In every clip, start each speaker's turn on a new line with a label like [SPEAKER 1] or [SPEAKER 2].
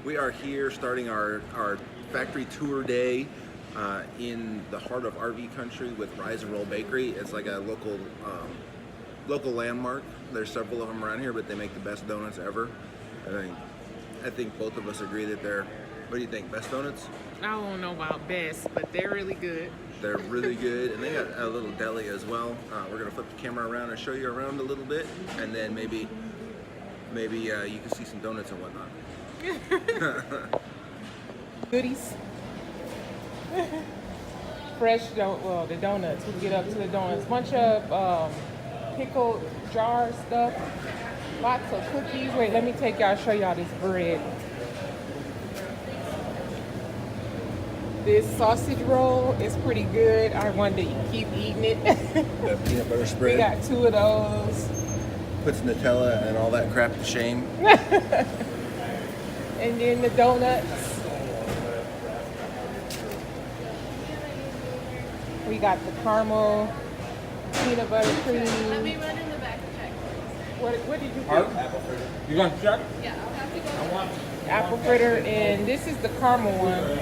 [SPEAKER 1] We are here starting our factory tour day in the heart of RV country with Rise and Roll Bakery. It's like a local landmark. There's several of them around here, but they make the best donuts ever. I think both of us agree that they're, what do you think, best donuts?
[SPEAKER 2] I don't know about best, but they're really good.
[SPEAKER 1] They're really good, and they got a little deli as well. We're gonna flip the camera around and show you around a little bit, and then maybe you can see some donuts and whatnot.
[SPEAKER 2] Goodies. Fresh the donuts. We can get up to the donuts. Bunch of pickled jar stuff. Lots of cookies. Wait, let me take y'all, show y'all this bread. This sausage roll is pretty good. I wanted to keep eating it.
[SPEAKER 1] That peanut butter spread.
[SPEAKER 2] We got 2 of those.
[SPEAKER 1] Puts Nutella and all that crap to shame.
[SPEAKER 2] And then the donuts. We got the caramel, peanut butter cream.
[SPEAKER 3] Let me run in the back and check.
[SPEAKER 2] What did you get?
[SPEAKER 4] Apple fritter. You want to check?
[SPEAKER 3] Yeah, I'll have to go.
[SPEAKER 2] Apple fritter, and this is the caramel one.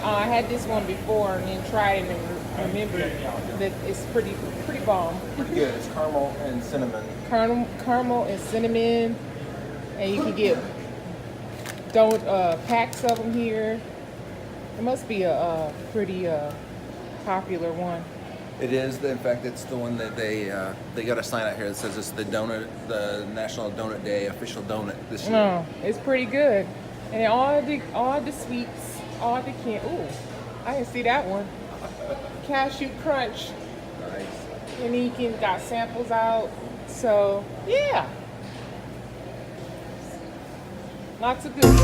[SPEAKER 2] I had this one before and then tried it and remembered that it's pretty bomb.
[SPEAKER 1] Pretty good. It's caramel and cinnamon.
[SPEAKER 2] Caramel and cinnamon, and you can get packs of them here. It must be a pretty popular one.
[SPEAKER 1] It is. In fact, it's the one that they got a sign out here that says it's the National Donut Day official donut this year.
[SPEAKER 2] No, it's pretty good, and all the sweets, all the ooh, I didn't see that one. Cashew crunch.
[SPEAKER 1] Nice.
[SPEAKER 2] And then you can got samples out. So yeah, lots of goodies.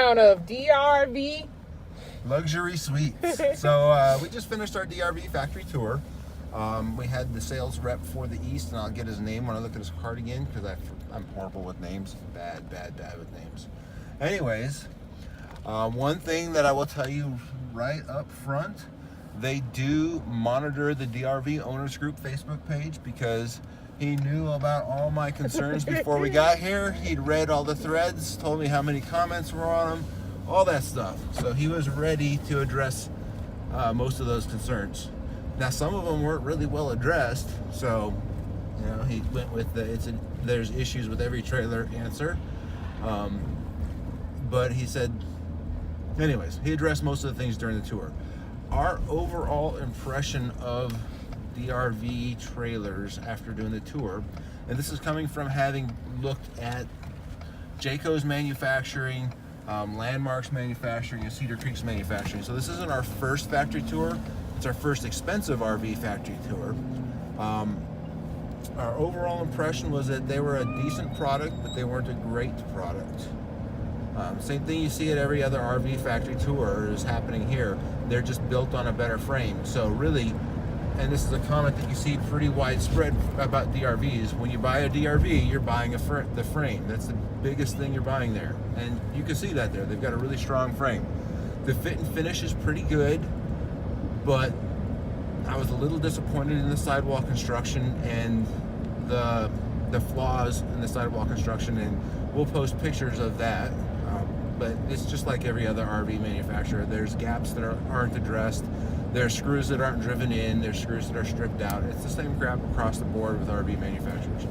[SPEAKER 2] Of DRV
[SPEAKER 1] Luxury Suites. So we just finished our DRV factory tour. We had the sales rep for the East, and I'll get his name when I look at his card again because I'm horrible with names. Bad with names. Anyways, one thing that I will tell you right up front, they do monitor the DRV Owners Group Facebook page because he knew about all my concerns before we got here. He'd read all the threads, told me how many comments were on them, all that stuff. So he was ready to address most of those concerns. Now, some of them weren't really well addressed, so he went with there's issues with every trailer answer. But he said, anyways, he addressed most of the things during the tour. Our overall impression of DRV trailers after doing the tour, and this is coming from having looked at Jayco's manufacturing, Landmark's manufacturing, and Cedar Creek's manufacturing. So this isn't our first factory tour, it's our first expensive RV factory tour. Our overall impression was that they were a decent product, but they weren't a great product. Same thing you see at every other RV factory tour is happening here. They're just built on a better frame. So really, and this is a comment that you see pretty widespread about DRVs. When you buy a DRV, you're buying the frame. That's the biggest thing you're buying there. And you can see that there. They've got a really strong frame. The fit and finish is pretty good, but I was a little disappointed in the sidewall construction and the flaws in the sidewall construction, and we'll post pictures of that. But it's just like every other RV manufacturer. There's gaps that aren't addressed. There's screws that aren't driven in. There's screws that are stripped out. It's the same crap across the board with RV manufacturers.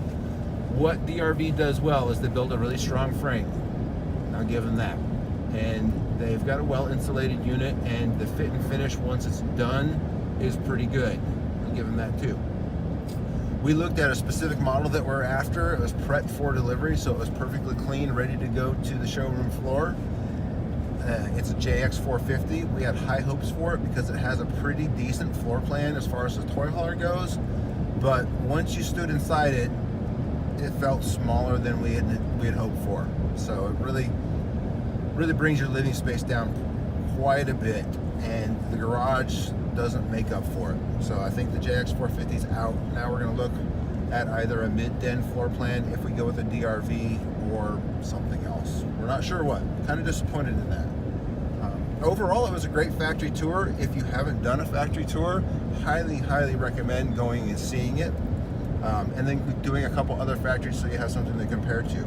[SPEAKER 1] What DRV does well is they build a really strong frame. I'll give them that. And they've got a well-insulated unit, and the fit and finish once it's done is pretty good. I'll give them that too. We looked at a specific model that we're after. It was prepped for delivery, so it was perfectly clean, ready to go to the showroom floor. It's a JX450. We had high hopes for it because it has a pretty decent floor plan as far as the toy hauler goes. But once you stood inside it, it felt smaller than we had hoped for. So it really brings your living space down quite a bit, and the garage doesn't make up for it. So I think the JX450 is out. Now we're going to look at either a mid-den floor plan if we go with a DRV or something else. We're not sure what. Kind of disappointed in that. Overall, it was a great factory tour. If you haven't done a factory tour, highly recommend going and seeing it. And then doing a couple other factories so you have something to compare to.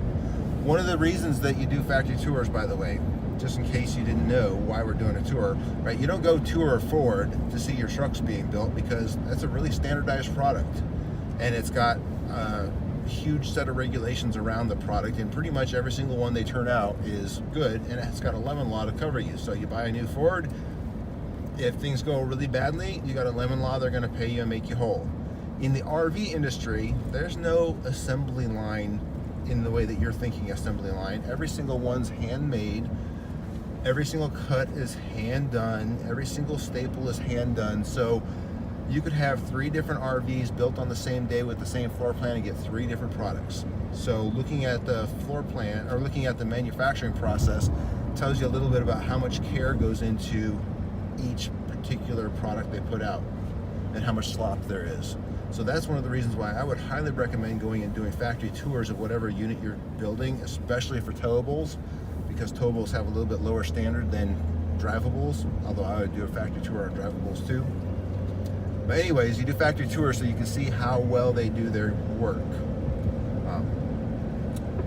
[SPEAKER 1] One of the reasons that you do factory tours, by the way, just in case you didn't know why we're doing a tour, right? You don't go tour Ford to see your trucks being built because that's a really standardized product. And it's got a huge set of regulations around the product, and pretty much every single one they turn out is good, and it's got a lemon law to cover you. So you buy a new Ford, if things go really badly, you got a lemon law, they're gonna pay you and make you whole. In the RV industry, there's no assembly line in the way that you're thinking assembly line. Every single one's handmade. Every single cut is hand done. Every single staple is hand done. So you could have 3 different RVs built on the same day with the same floor plan and get 3 different products. So looking at the floor plan, or looking at the manufacturing process, tells you a little bit about how much care goes into each particular product they put out and how much slop there is. So that's one of the reasons why I would highly recommend going and doing factory tours of whatever unit you're building, especially for towables, because towables have a little bit lower standard than drivables, although I would do a factory tour on drivables too. But anyways, you do factory tours so you can see how well they do their work.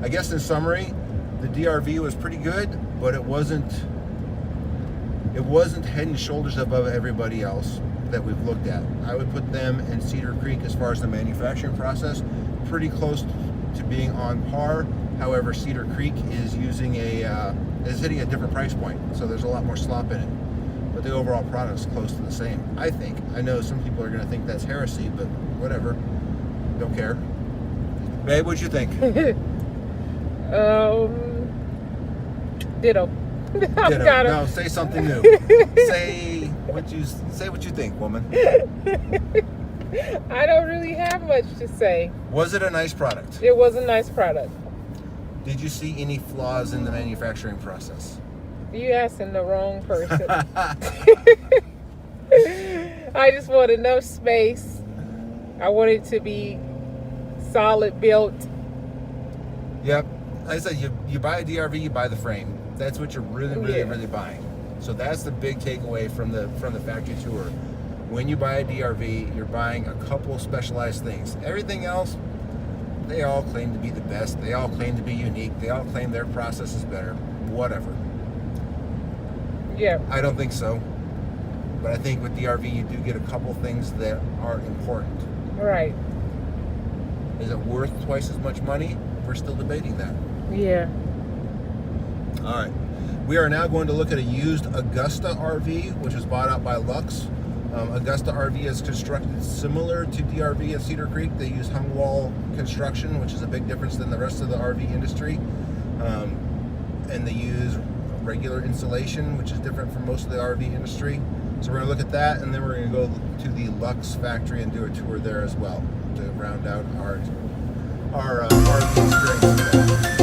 [SPEAKER 1] I guess in summary, the DRV was pretty good, but it wasn't head and shoulders above everybody else that we've looked at. I would put them and Cedar Creek as far as the manufacturing process pretty close to being on par. However, Cedar Creek is using is hitting a different price point, so there's a lot more slop in it. But the overall product is close to the same, I think. I know some people are going to think that's heresy, but whatever. Don't care. Babe, what'd you think?
[SPEAKER 2] Ditto.
[SPEAKER 1] Ditto. No, say something new. Say what you think, woman.
[SPEAKER 2] I don't really have much to say.
[SPEAKER 1] Was it a nice product?
[SPEAKER 2] It was a nice product.
[SPEAKER 1] Did you see any flaws in the manufacturing process?
[SPEAKER 2] You asking the wrong person. I just want enough space. I want it to be solid built.
[SPEAKER 1] Yep. Like I said, you buy a DRV, you buy the frame. That's what you're really buying. So that's the big takeaway from the factory tour. When you buy a DRV, you're buying a couple specialized things. Everything else, they all claim to be the best. They all claim to be unique. They all claim their process is better. Whatever.
[SPEAKER 2] Yeah.
[SPEAKER 1] I don't think so. But I think with DRV, you do get a couple things that are important.
[SPEAKER 2] Right.
[SPEAKER 1] Is it worth twice as much money? We're still debating that.
[SPEAKER 2] Yeah.
[SPEAKER 1] All right. We are now going to look at a used Augusta RV, which was bought out by Luxe. Augusta RV is constructed similar to DRV at Cedar Creek. They use hung wall construction, which is a big difference than the rest of the RV industry. And they use regular insulation, which is different from most of the RV industry. So we're going to look at that, and then we're going to go to the Luxe factory and do a tour there as well to round out our RV experience.